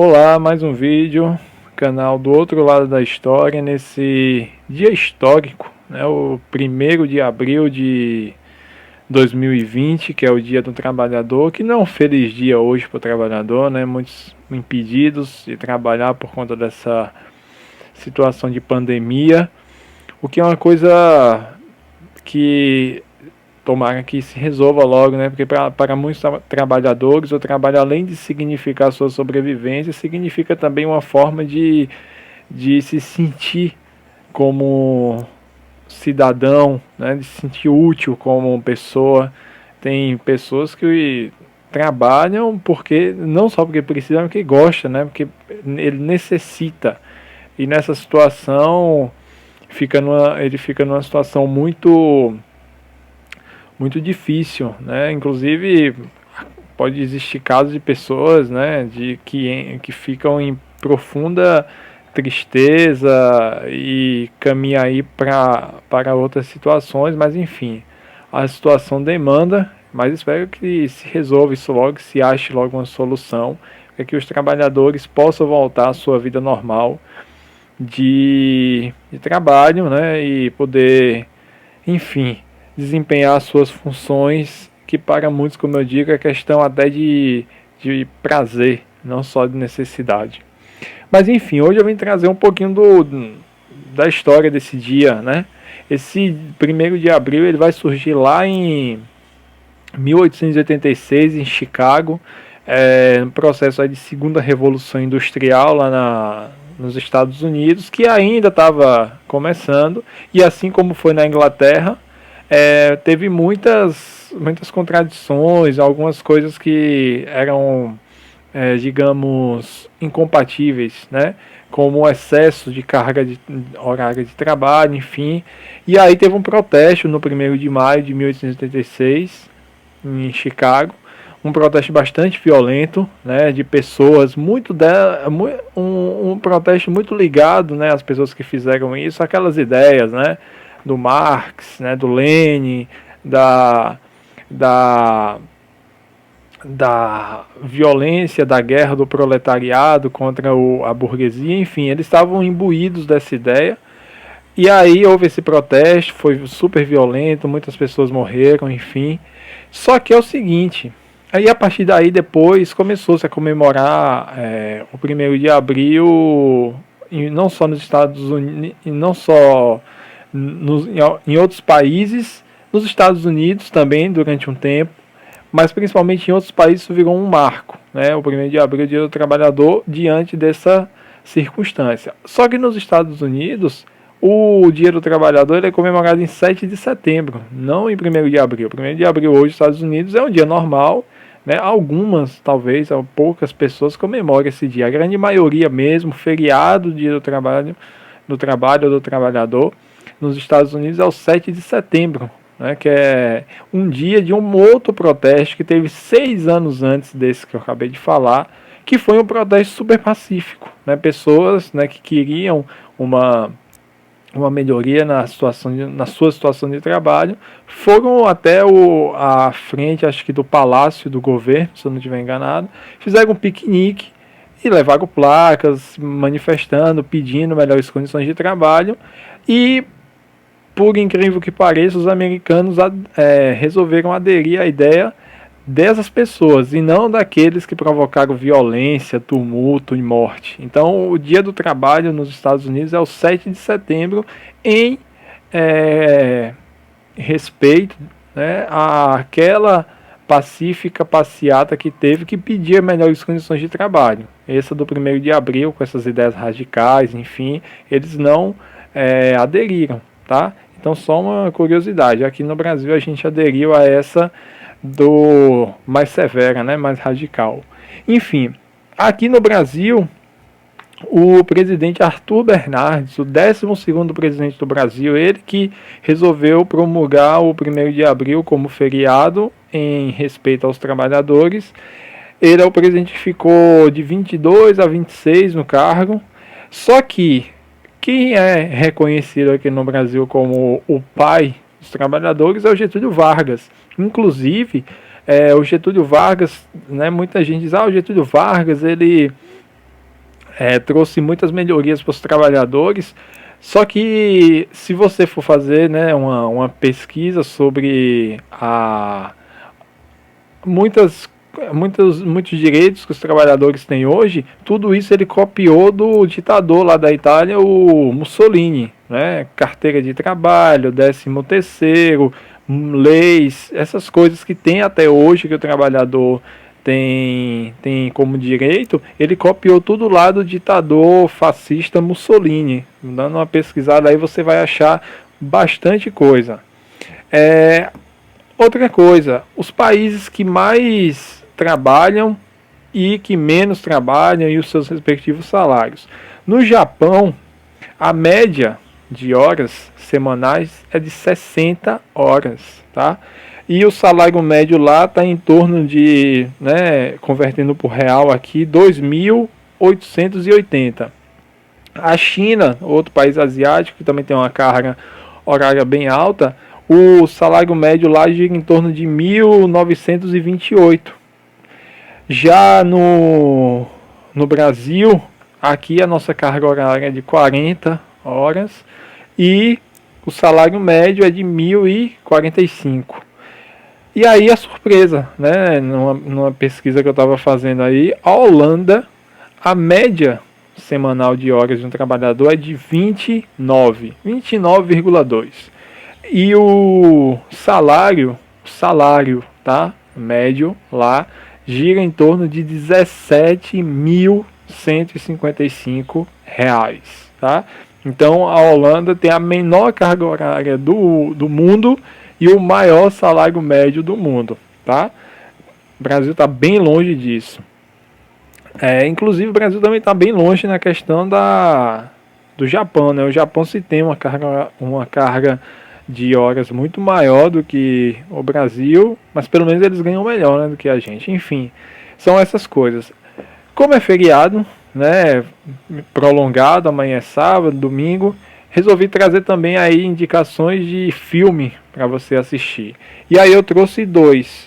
Olá, mais um vídeo, canal do outro lado da história, nesse dia histórico, né, o 1º de abril de 2020, que é o Dia do Trabalhador, que não é um feliz dia hoje para o trabalhador, né, muitos impedidos de trabalhar por conta dessa situação de pandemia, o que é uma coisa que tomara que se resolva logo, né? Porque para muitos trabalhadores, o trabalho, além de significar sua sobrevivência, significa também uma forma de se sentir como cidadão, né? De se sentir útil como pessoa. Tem pessoas que trabalham porque não só porque precisam, mas porque gosta, né? Porque ele necessita. E nessa situação ele fica numa situação muito difícil, né? Inclusive pode existir casos de pessoas, né, que ficam em profunda tristeza e caminham aí para outras situações, mas enfim, a situação demanda, mas espero que se resolva isso logo, que se ache logo uma solução, para que os trabalhadores possam voltar à sua vida normal de trabalho, né, e poder, enfim, desempenhar suas funções, que para muitos, como eu digo, é questão até de prazer, não só de necessidade. Mas enfim, hoje eu vim trazer um pouquinho da história desse dia, né? Esse 1º de abril ele vai surgir lá em 1886 em Chicago, no processo aí de segunda revolução industrial lá nos Estados Unidos, que ainda estava começando, e assim como foi na Inglaterra, teve muitas contradições, algumas coisas que eram, digamos, incompatíveis, né? Como o excesso de carga horária de trabalho, enfim. E aí teve um protesto no 1º de maio de 1886, em Chicago, um protesto bastante violento, né, de pessoas um protesto muito ligado, né, às pessoas que fizeram isso, aquelas ideias, né, do Marx, né, do Lenin, da violência, da guerra do proletariado contra a burguesia, enfim, eles estavam imbuídos dessa ideia. E aí houve esse protesto, foi super violento, muitas pessoas morreram, enfim. Só que é o seguinte, aí a partir daí depois começou-se a comemorar o 1º de abril, não só nos Estados Unidos, não só em outros países, nos Estados Unidos também durante um tempo, mas principalmente em outros países isso virou um marco, né? O 1º de abril, Dia do Trabalhador, diante dessa circunstância. Só que nos Estados Unidos, o Dia do Trabalhador ele é comemorado em 7 de setembro, não em 1º de abril. 1º de abril hoje nos Estados Unidos é um dia normal, né? Algumas, talvez, poucas pessoas comemoram esse dia. A grande maioria mesmo, feriado, Dia do Trabalho ou do Trabalhador, nos Estados Unidos é o 7 de setembro, né, que é um dia de um outro protesto que teve 6 anos antes desse que eu acabei de falar, que foi um protesto super pacífico, né, pessoas, né, que queriam uma melhoria na sua situação de trabalho, foram até a frente, acho que do Palácio do Governo, se eu não estiver enganado, fizeram um piquenique e levaram placas, manifestando, pedindo melhores condições de trabalho. E por incrível que pareça, os americanos resolveram aderir à ideia dessas pessoas e não daqueles que provocaram violência, tumulto e morte. Então, o Dia do Trabalho nos Estados Unidos é o 7 de setembro em respeito, né, àquela pacífica passeata que teve, que pedia melhores condições de trabalho. Essa do 1º de abril, com essas ideias radicais, enfim, eles não aderiram, tá? Então, só uma curiosidade, aqui no Brasil a gente aderiu a essa do mais severa, né, mais radical. Enfim, aqui no Brasil, o presidente Arthur Bernardes, o 12º presidente do Brasil, ele que resolveu promulgar o 1º de abril como feriado em respeito aos trabalhadores. Ele é o presidente que ficou de 22 a 26 no cargo, só que quem é reconhecido aqui no Brasil como o pai dos trabalhadores é o Getúlio Vargas. Inclusive, o Getúlio Vargas, né, muita gente diz, o Getúlio Vargas, ele trouxe muitas melhorias para os trabalhadores. Só que se você for fazer, né, uma pesquisa sobre muitos direitos que os trabalhadores têm hoje, tudo isso ele copiou do ditador lá da Itália, o Mussolini, né? Carteira de trabalho, 13º, leis, essas coisas que tem até hoje que o trabalhador tem como direito, ele copiou tudo lá do ditador fascista Mussolini. Dando uma pesquisada aí você vai achar bastante coisa. Outra coisa, os países que mais trabalham e que menos trabalham e os seus respectivos salários. No Japão, a média de horas semanais é de 60 horas, tá? E o salário médio lá está em torno de, né, convertendo para o real aqui, 2.880. A China, outro país asiático que também tem uma carga horária bem alta, o salário médio lá gira em torno de 1.928. Já no Brasil, aqui a nossa carga horária é de 40 horas e o salário médio é de 1.045. E aí a surpresa, né? Numa pesquisa que eu estava fazendo aí, a Holanda, a média semanal de horas de um trabalhador é de 29,2. E o salário, tá, médio lá gira em torno de 17.155 reais, tá? Então a Holanda tem a menor carga horária do mundo e o maior salário médio do mundo, tá? O Brasil está bem longe disso. Inclusive o Brasil também está bem longe na questão do Japão, né? O Japão se tem uma carga de horas muito maior do que o Brasil, mas pelo menos eles ganham melhor, né, do que a gente. Enfim, são essas coisas. Como é feriado, né, prolongado, amanhã é sábado, domingo, resolvi trazer também aí indicações de filme para você assistir. E aí eu trouxe dois.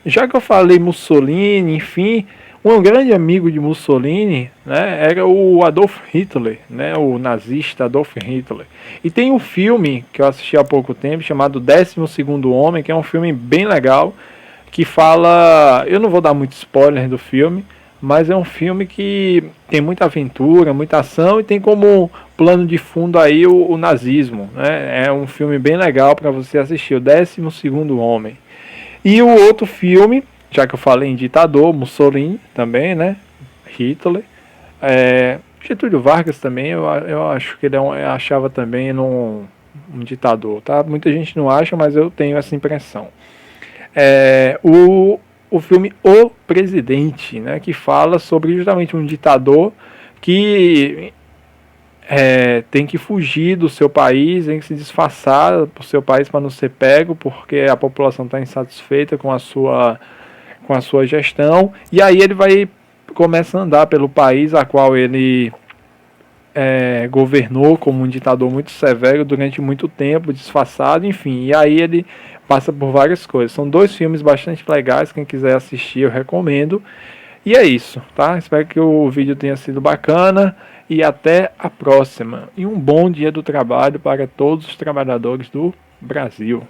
Já que eu falei Mussolini, enfim, um grande amigo de Mussolini, né, era o Adolf Hitler, né, o nazista Adolf Hitler. E tem um filme que eu assisti há pouco tempo chamado 12º Homem, que é um filme bem legal, que fala... Eu não vou dar muito spoiler do filme, mas é um filme que tem muita aventura, muita ação e tem como plano de fundo aí o nazismo, né? É um filme bem legal para você assistir, o 12º Homem. E o outro filme, já que eu falei em ditador, Mussolini também, né? Hitler. Getúlio Vargas também, eu acho que eu achava também um ditador, tá? Muita gente não acha, mas eu tenho essa impressão. O filme O Presidente, né? Que fala sobre justamente um ditador que tem que fugir do seu país, tem que se disfarçar do seu país para não ser pego, porque a população está insatisfeita com a sua gestão, e aí ele começa a andar pelo país a qual ele governou como um ditador muito severo durante muito tempo, disfarçado, enfim, e aí ele passa por várias coisas. São dois filmes bastante legais, quem quiser assistir eu recomendo. E é isso, tá? Espero que o vídeo tenha sido bacana e até a próxima. E um bom dia do trabalho para todos os trabalhadores do Brasil.